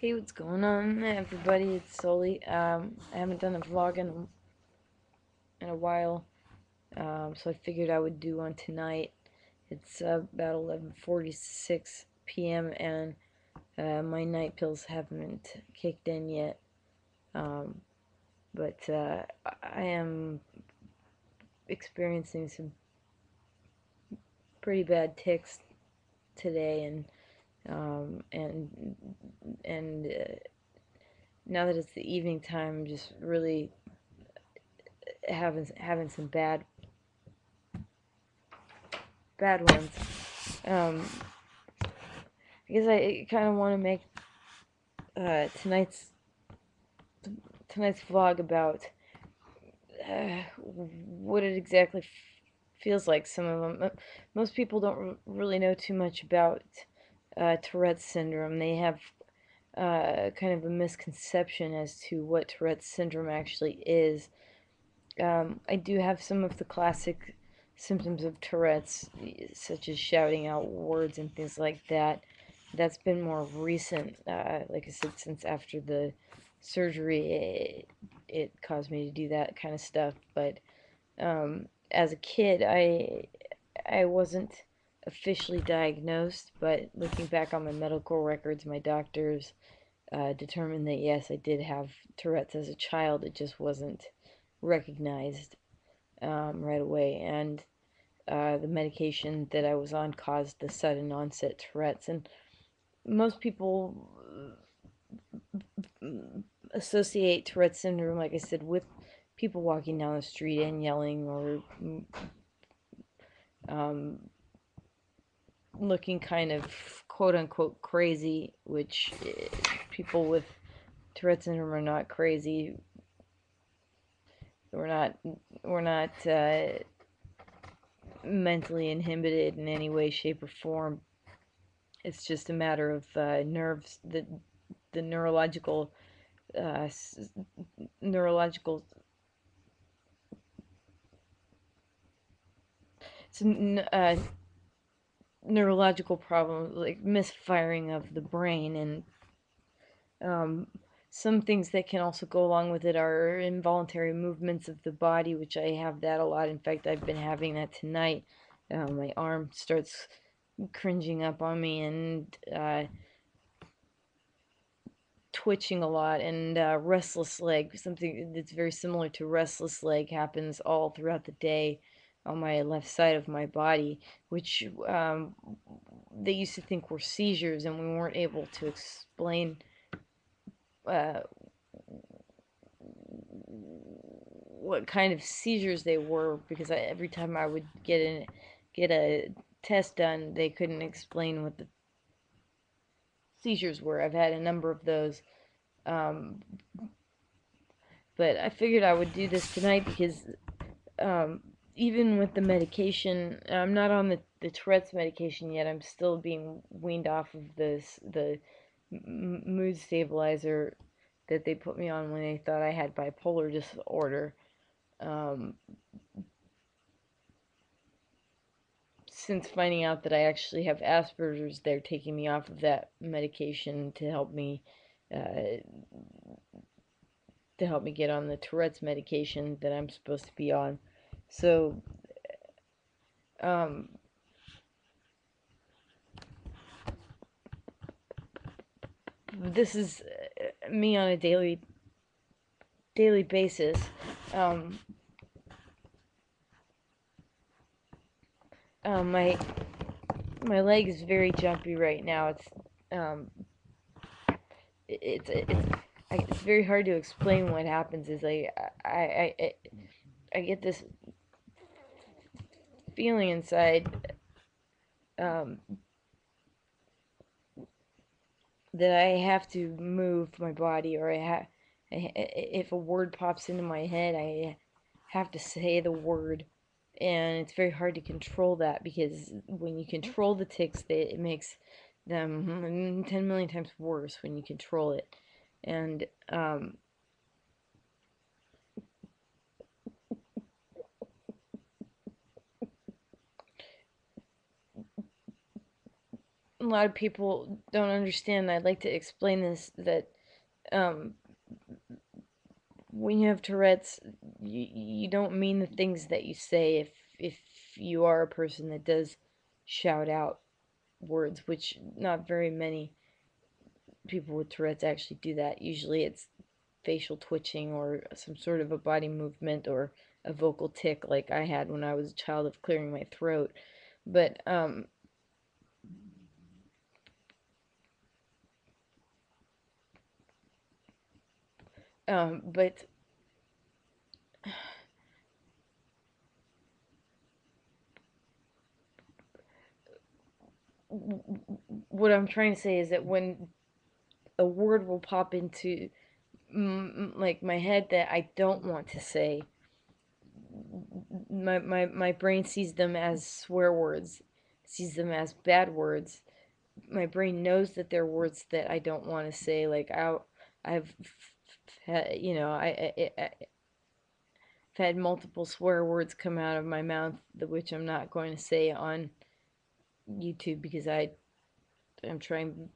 Hey, what's going on, everybody? It's Xolie. I haven't done a vlog in a while, so I figured I would do one tonight. It's about 11:46 p.m. and my night pills haven't kicked in yet. Um, but I am experiencing some pretty bad tics today, and now that it's the evening time, I'm just really having some bad ones. I guess I kind of want to make tonight's vlog about what it exactly feels like. Some of them, most people don't really know too much about Tourette's syndrome. They have kind of a misconception as to what Tourette's syndrome actually is. I do have some of the classic symptoms of Tourette's, such as shouting out words and things like that. That's been more recent, like I said, since after the surgery, it caused me to do that kind of stuff. But as a kid, I wasn't officially diagnosed, but looking back on my medical records, my doctors determined that yes, I did have Tourette's as a child. It just wasn't recognized right away, and the medication that I was on caused the sudden onset Tourette's. And most people associate Tourette's syndrome, like I said, with people walking down the street and yelling or um, looking kind of quote unquote crazy, which people with Tourette's syndrome are not crazy. We're not we're not mentally inhibited in any way, shape, or form. It's just a matter of nerves, the uh, neurological it's neurological problem, like misfiring of the brain, and um, some things that can also go along with it are involuntary movements of the body, which I have that a lot. In fact, I've been having that tonight. My arm starts cringing up on me and twitching a lot, and restless leg, something that's very similar to restless leg, happens all throughout the day on my left side of my body, which they used to think were seizures, and we weren't able to explain uh, what kind of seizures they were, because every time I would get a test done, they couldn't explain what the seizures were. I've had a number of those. Um, but I figured I would do this tonight because um, even with the medication, I'm not on the Tourette's medication yet. I'm still being weaned off of the mood stabilizer that they put me on when they thought I had bipolar disorder. Um, since finding out that I actually have Asperger's, they're taking me off of that medication uh, to help me get on the Tourette's medication that I'm supposed to be on. So um, this is me on a daily basis. Um, my leg is very jumpy right now. Um, it's very hard to explain what happens. Is I get this feeling inside um, that I have to move my body, or if a word pops into my head, I have to say the word, and it's very hard to control that, because when you control the tics, it makes them 10 million times worse when you control it. And lot of people don't understand. I'd like to explain this, that um, when you have Tourette's, you don't mean the things that you say if you are a person that does shout out words, which not very many people with Tourette's actually do that. Usually it's facial twitching or some sort of a body movement or a vocal tic like I had when I was a child of clearing my throat. But but what I'm trying to say is that when a word will pop into like my head that I don't want to say, my brain sees them as swear words, sees them as bad words. My brain knows that they're words that I don't want to say. Like I've had, I've had multiple swear words come out of my mouth, which I'm not going to say on YouTube because I'm trying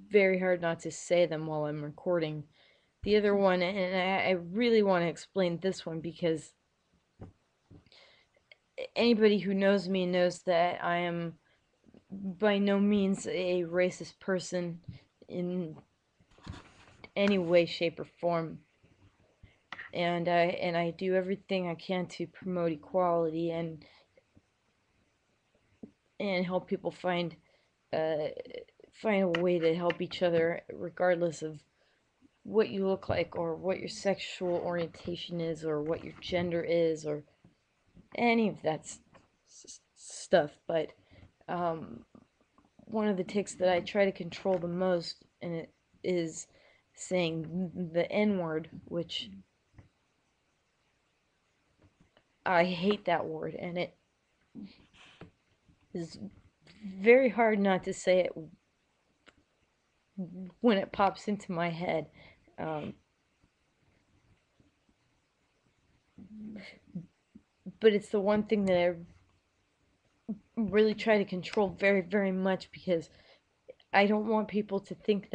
very hard not to say them while I'm recording. The other one, and I really want to explain this one because anybody who knows me knows that I am by no means a racist person in any way, shape, or form. And I do everything I can to promote equality and help people uh, find a way to help each other regardless of what you look like or what your sexual orientation is or what your gender is or any of that stuff. But um, one of the tics that I try to control the most, and it is saying the N word, which I hate that word, and it is very hard not to say it when it pops into my head. Um, but it's the one thing that I really try to control very, very much because I don't want people to think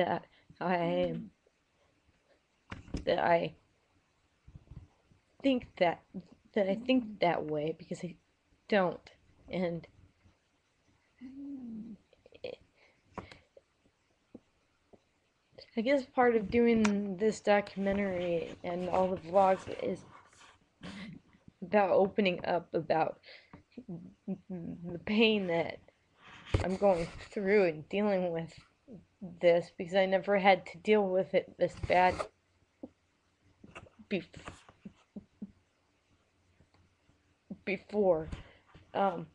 I that I think that I think that way because I don't. And I guess part of doing this documentary and all the vlogs is about opening up about the pain that I'm going through and dealing with this because I never had to deal with it this bad before. Um,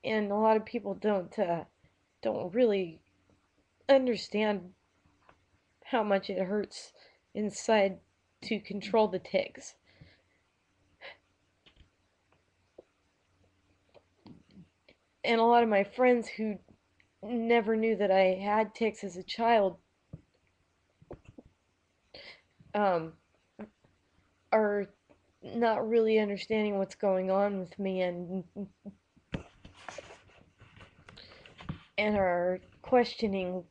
and a lot of people don't really understand how much it hurts inside to control the tics. And a lot of my friends who never knew that I had tics as a child um, are not really understanding what's going on with me and are questioning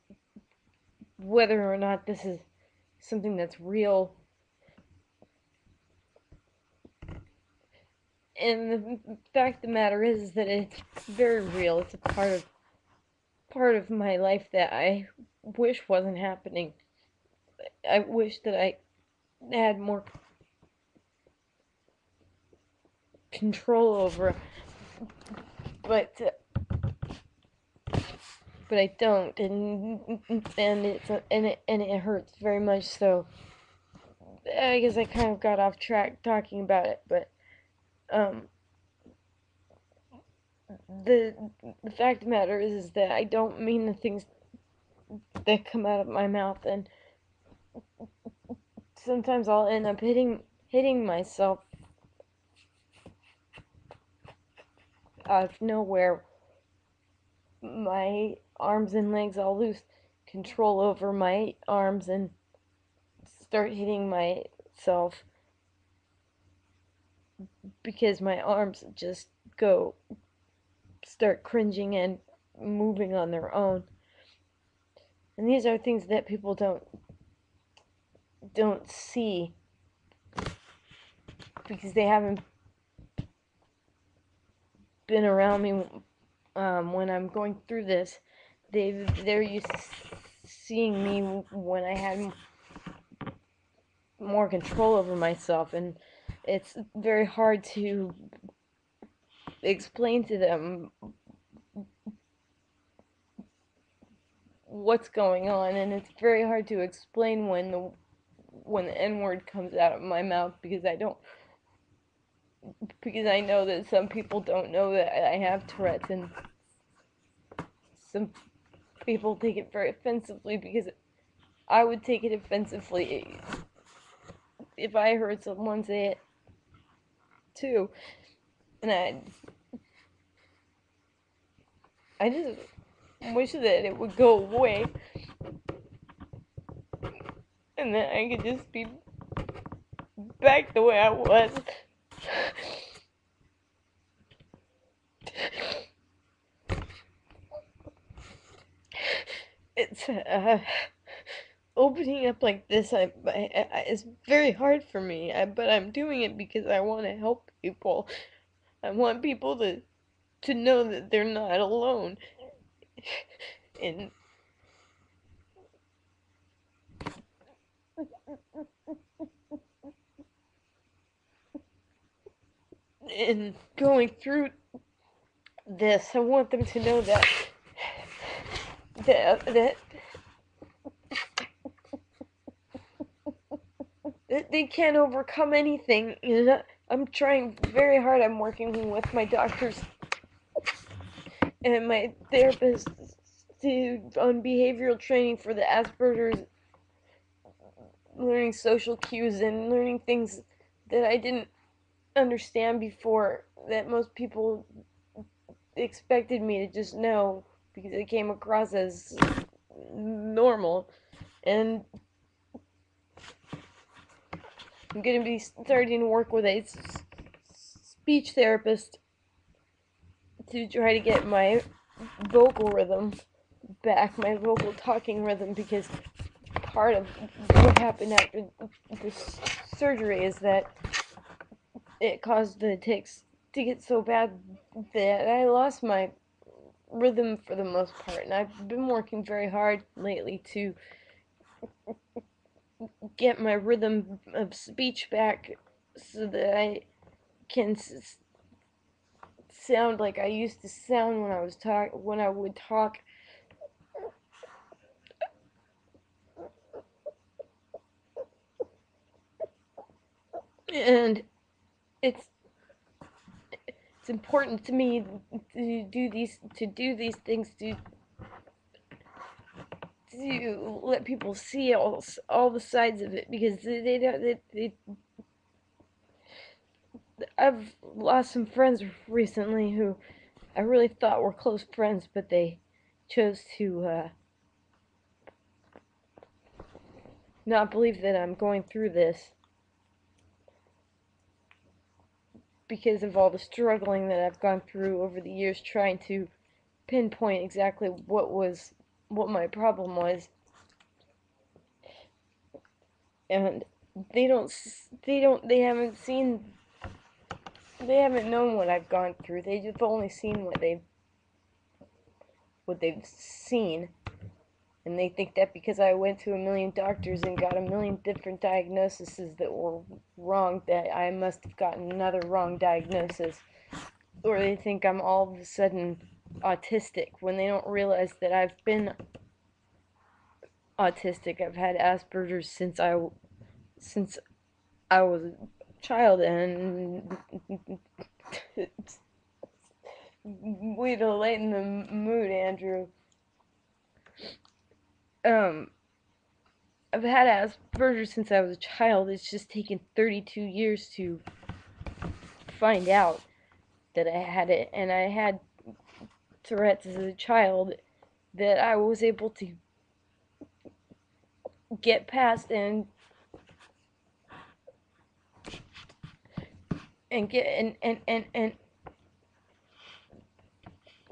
whether or not this is something that's real. And the fact of the matter is that it's very real. It's a part of my life that I wish wasn't happening. I wish that I had more control over, but I don't, and it hurts very much. So I guess I kind of got off track talking about it, but um, the the fact of the matter is that I don't mean the things that come out of my mouth, and sometimes I'll end up hitting myself out of nowhere. My arms and legs, I'll lose control over my arms and start hitting myself because my arms just go start cringing and moving on their own. And these are things that people don't see because they haven't been around me when I'm going through this. They're used to seeing me when I had more control over myself, and it's very hard to explain to them what's going on, and it's very hard to explain when the N word comes out of my mouth because I know that some people don't know that I have Tourette's, and some people take it very offensively because I would take it offensively if I heard someone say it too. And I just wish that it would go away and that I could just be back the way I was. It's opening up like this. It's very hard for me. But I'm doing it because I want to help people. I want people to know that they're not alone. And in going through this, I want them to know that that they can't overcome anything. You know, I'm trying very hard. I'm working with my doctors and my therapist on behavioral training for the Asperger's, learning social cues and learning things that I didn't understand before, that most people expected me to just know because it came across as normal. And I'm going to be starting to work with a speech therapist to try to get my vocal rhythm back, my vocal talking rhythm, because part of what happened after the surgery is that it caused the tics to get so bad that I lost my rhythm for the most part, and I've been working very hard lately to get my rhythm of speech back so that I can sound like I used to sound when I would talk. And it's important to me to do these things to let people see all the sides of it, because they don't I've lost some friends recently who I really thought were close friends, but they chose to not believe that I'm going through this because of all the struggling that I've gone through over the years trying to pinpoint exactly what my problem was. And they haven't known what I've gone through. They've only seen what they've seen. And they think that because I went to a million doctors and got a million different diagnoses that were wrong, that I must have gotten another wrong diagnosis. Or they think I'm all of a sudden autistic, when they don't realize that I've been autistic. I've had Asperger's since I was a child, and way to lighten the mood, Andrew. Um, I've had Asperger's since I was a child. It's just taken 32 years to find out that I had it, and I had Tourette's as a child that I was able to get past and get and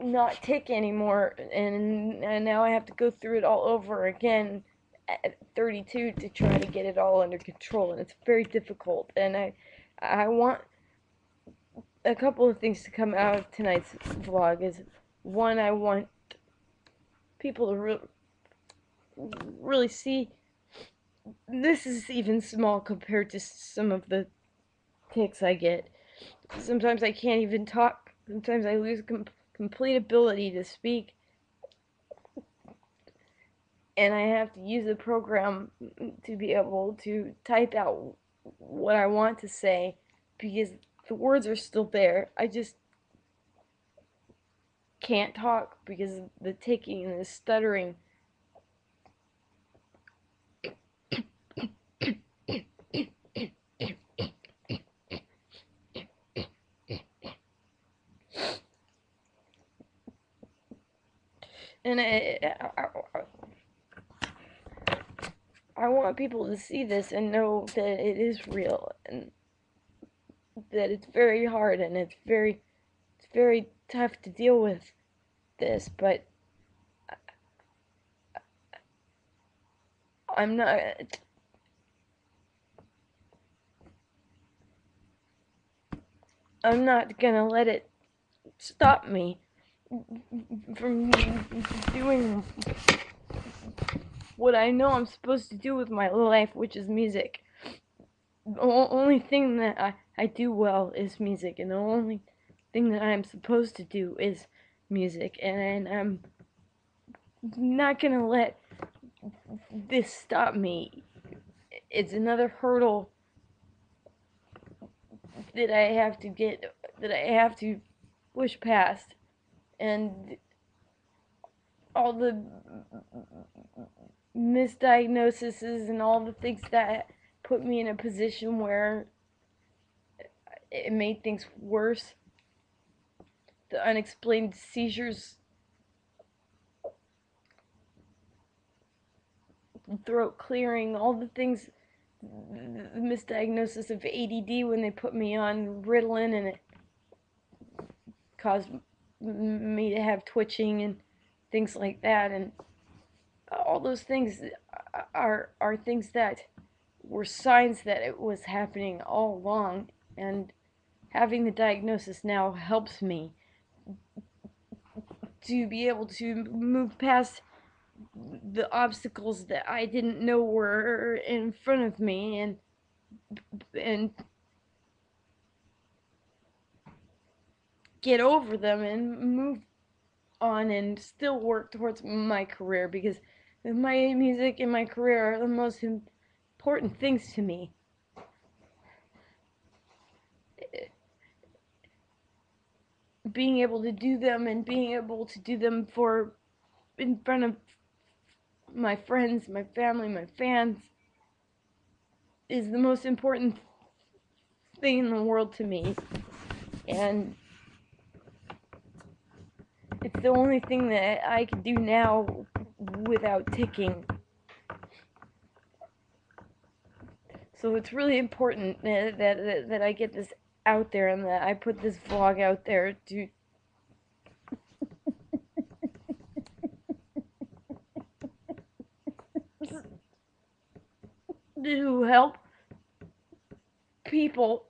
not tick anymore, and now I have to go through it all over again at 32 to try to get it all under control, and it's very difficult. And I want a couple of things to come out of tonight's vlog. Is one, I want people to really see this is even small compared to some of the ticks I get. Sometimes I can't even talk. Sometimes I lose complete ability to speak, and I have to use a program to be able to type out what I want to say because the words are still there. I just can't talk because of the ticking and the stuttering. And I want people to see this and know that it is real and that it's very hard and it's very tough to deal with this, but I'm not gonna let it stop me from doing what I know I'm supposed to do with my life, which is music. The only thing that I do well is music, and the only thing that I'm supposed to do is music, and I'm not gonna let this stop me. It's another hurdle that I have to push past, and all the misdiagnoses and all the things that put me in a position where it made things worse. The unexplained seizures, throat clearing, all the things, the misdiagnosis of ADD when they put me on Ritalin, and it caused me to have twitching and things like that, and all those things are things that were signs that it was happening all along, and having the diagnosis now helps me to be able to move past the obstacles that I didn't know were in front of me, and get over them and move on and still work towards my career, because my music and my career are the most important things to me. Being able to do them and being able to do them for in front of my friends, my family, my fans is the most important thing in the world to me, and it's the only thing that I can do now without ticking. So it's really important that I get this out there and that I put this vlog out there to help people,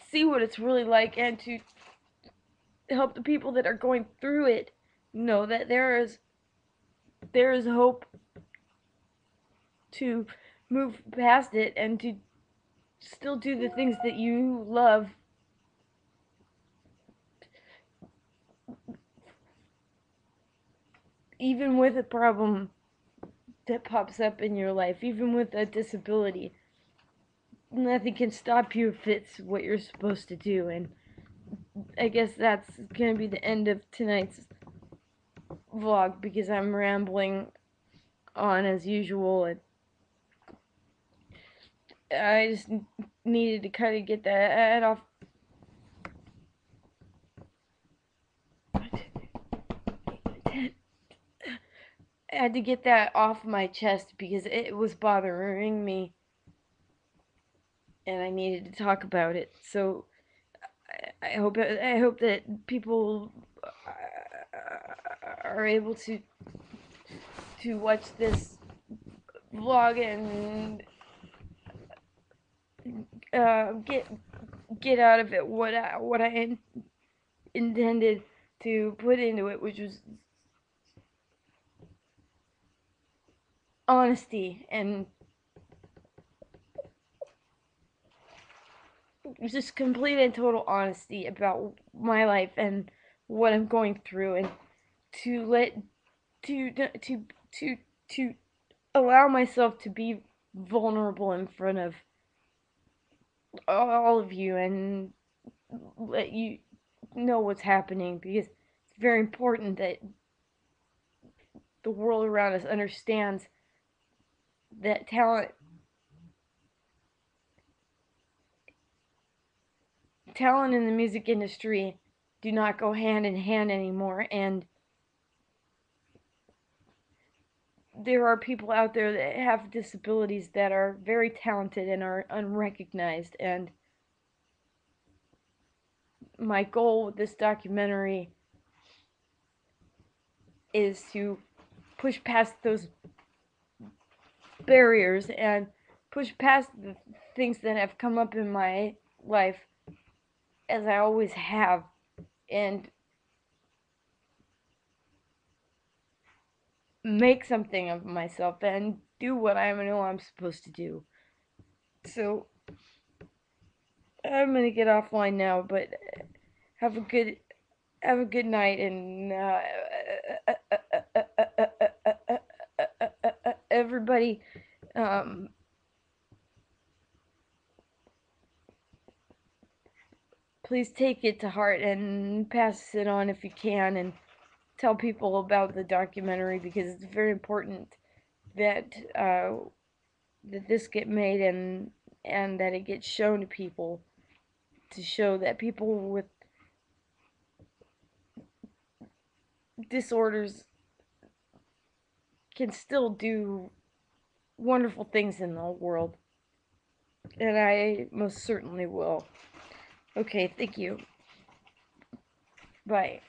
see what it's really like, and to help the people that are going through it know that there is hope to move past it and to still do the things that you love, even with a problem that pops up in your life, even with a disability. Nothing can stop you if it's what you're supposed to do. And I guess that's gonna be the end of tonight's vlog, because I'm rambling on as usual, and I just needed to kind of get that off. I had to get that off my chest because it was bothering me and I needed to talk about it. So I hope that people are able to watch this vlog and get out of it what I intended to put into it, which was honesty and just complete and total honesty about my life and what I'm going through, and to let to to allow myself to be vulnerable in front of all of you and let you know what's happening, because it's very important that the world around us understands that talent in the music industry do not go hand in hand anymore, and there are people out there that have disabilities that are very talented and are unrecognized. And my goal with this documentary is to push past those barriers and push past the things that have come up in my life, as I always have, and make something of myself and do what I know I'm supposed to do. So I'm gonna get offline now, but have a good night, and everybody, um, please take it to heart and pass it on if you can, and tell people about the documentary, because it's very important that that this get made, and that it gets shown to people, to show that people with disorders can still do wonderful things in the world. And I most certainly will. Okay, thank you. Bye.